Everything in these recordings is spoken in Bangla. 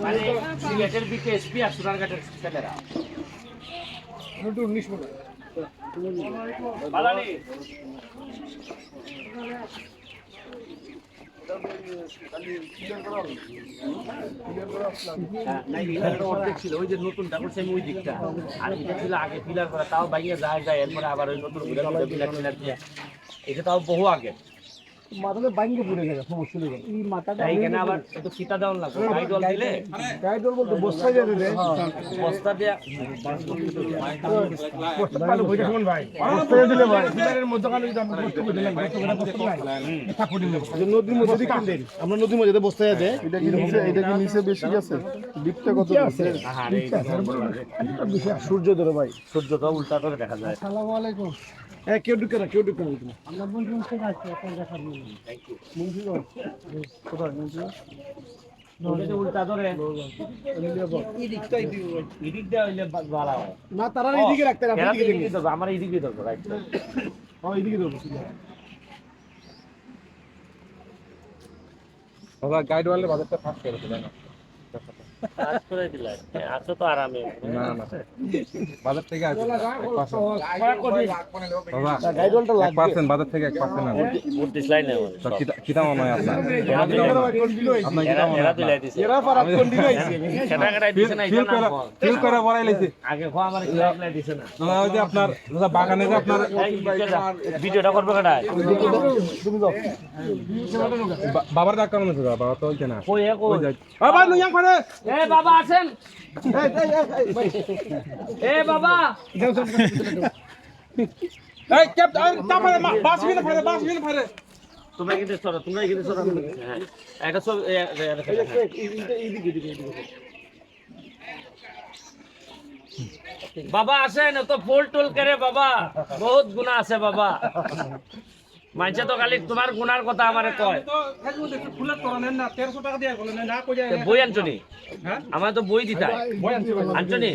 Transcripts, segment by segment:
মানে সিলেটের বিকেএসপি আর সোনারঘাটের ছেলেরা। বালানি অর্ধেক ছিল ওই যে নতুনটা করছে ওই দিকটা, আর এটা ছিল আগে পিলার করা, তাও বাইরে যায় এরপরে আবার ওই নতুন পিলার দিয়ে, এটা তাও বহু আগে। মাথাতে বাইঙ্গে পড়ে গেছে, সমস্যা নেই। এই মাথাটা এইখানে আবার একটু ফিতা দেওয়ার লাগবে, গাইডল দিলে গাইডল বলতে বস্তা দিয়ে দেবে, বস্তা দিয়ে বস্তা পালে বইটা শুনুন ভাই, বস্তা দিয়ে দিলে ভাই পিলারের মধ্যে কানে যদি আমরা বস্তা করে দিলাম, বস্তা করে বস্তা নাই থাকুন দিলে যে নদীর মধ্যে দিকে দেন, আমরা নদীর মধ্যে বস্তা আছে। এটা কি নিচে বেশি আছে, ডিপটা কত আছে? সূর্য ধরে ভাই, সূর্য তো উল্টা করে দেখা যায়। আসসালামু আলাইকুম। হ্যাঁ, কেউ ঢুকে না, কেউ ঢুকে না। আমরা বন্ধু থেকে আসছি, আপনার দেখার জন্য। Thank you. মুন্সিগঞ্জ কোথায়? মুন্সিগঞ্জ উল্টা ধরে এদিক দেওয়া হইলে ভালো হয় না, তারা এইদিকে রাখতে এরা তো এদিকে ধরবো, আমার এইদিকে ধরবো, রাইট। এইদিকে দেবো। বাবা গাইড ওয়ালে বাজারটা ফাস্ট করে দিলেন না? কাজ করে দিলাই, আছো তো আরামে। না না বাজার থেকে আসবে 1%। বাবা গাইডওয়ালটা লাগবে 1% বাজার থেকে 1% আছে। বুদ্ধিস লাইন না তো কিতা মনে হয় আপনার? আপনার কিতা মনে এরা হয়? দিলাই দিছে, এরা পারাত কোন দিকে আইছে? সেটা কাটাই দিছে না, এটা না বল। ফিল করে বড়াই লাইছে। আগে খোয়া আমার লাইন দিছে না। দাদা ওই যে আপনার দাদা বাগানে যে আপনার ভিডিওটা করবে কাটাই তুমি যাও। বাবার ডাক্তার মনে হচ্ছে বাবা তো ওইখানে কই এ কই বাবা নুইয়া করে এ বাবা আছেন, এ বাবা এই ক্যাপ তারপরে বাস বিনে ফারে তোমরা এখানে সরো, তোমরা এখানে সরো। হ্যাঁ এটা সব বাবা আসেন, তো ফুল টুল করে বাবা, বহুত গুণা আছে বাবা। মানছে তো খালি তোমার গুনার কথা আমারে কয়। বই আনছনি? আমার তো বই দিতা আনছনি?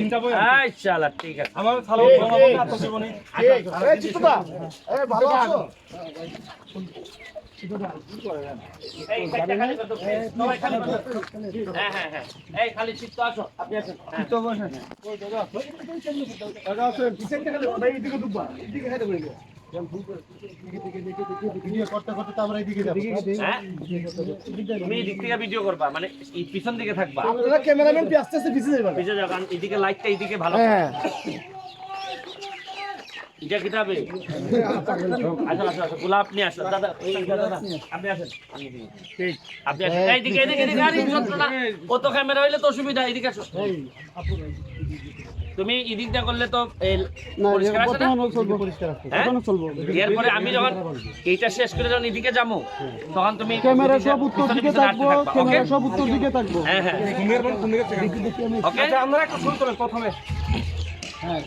আচ্ছা ঠিক আছে। আমার ছালো আত্মজীবনী এই চিত্তদা, এই ভালো আছো? এই খালি কত সবাই খালি হ্যাঁ হ্যাঁ হ্যাঁ, এই খালি চিত্ত আসো, আপনি আসেন। চিত্ত বসেন। ওই দাদা, দাদা আছেন পিছনটা খালি ভাই এদিকে দুবা, এদিকে খাইতে বইলো। ভিডিও করতে করতে তো আমরা এদিকে যাব। হ্যাঁ তুমি এদিক থেকে ভিডিও করবা, মানে এই পিছন দিকে থাকবা, আপনারা ক্যামেরাম্যান আস্তে আস্তে পিছে যাবেন। পিছে যাও, কারণ এদিকে লাইটটা এদিকে ভালো। হ্যাঁ, এটা কিতাবে আসো আসো আসো, গোলাপ নিয়ে আসো দাদা, ওই দাদা আপনি আসেন, ঠিক আপনি আসেন, এইদিকে এদিকে এদিকে, আরে যন্ত্র না, কত ক্যামেরা হইলে তো অসুবিধা, এদিকে আসো। তুমি এদিকটা করলে তো পরিষ্কার আছে না? হ্যাঁ? এরপরে আমি যখন এইটা শেষ করে যখন এদিকে যাবো, তখন তুমি ক্যামেরা সব উত্তর দিকে থাকবো, ক্যামেরা ওকে? সব উত্তর দিকে থাকবো। হ্যাঁ হ্যাঁ কোন দিকে ওকে। আমরা একটা শুরু করেন প্রথমে। হ্যাঁ।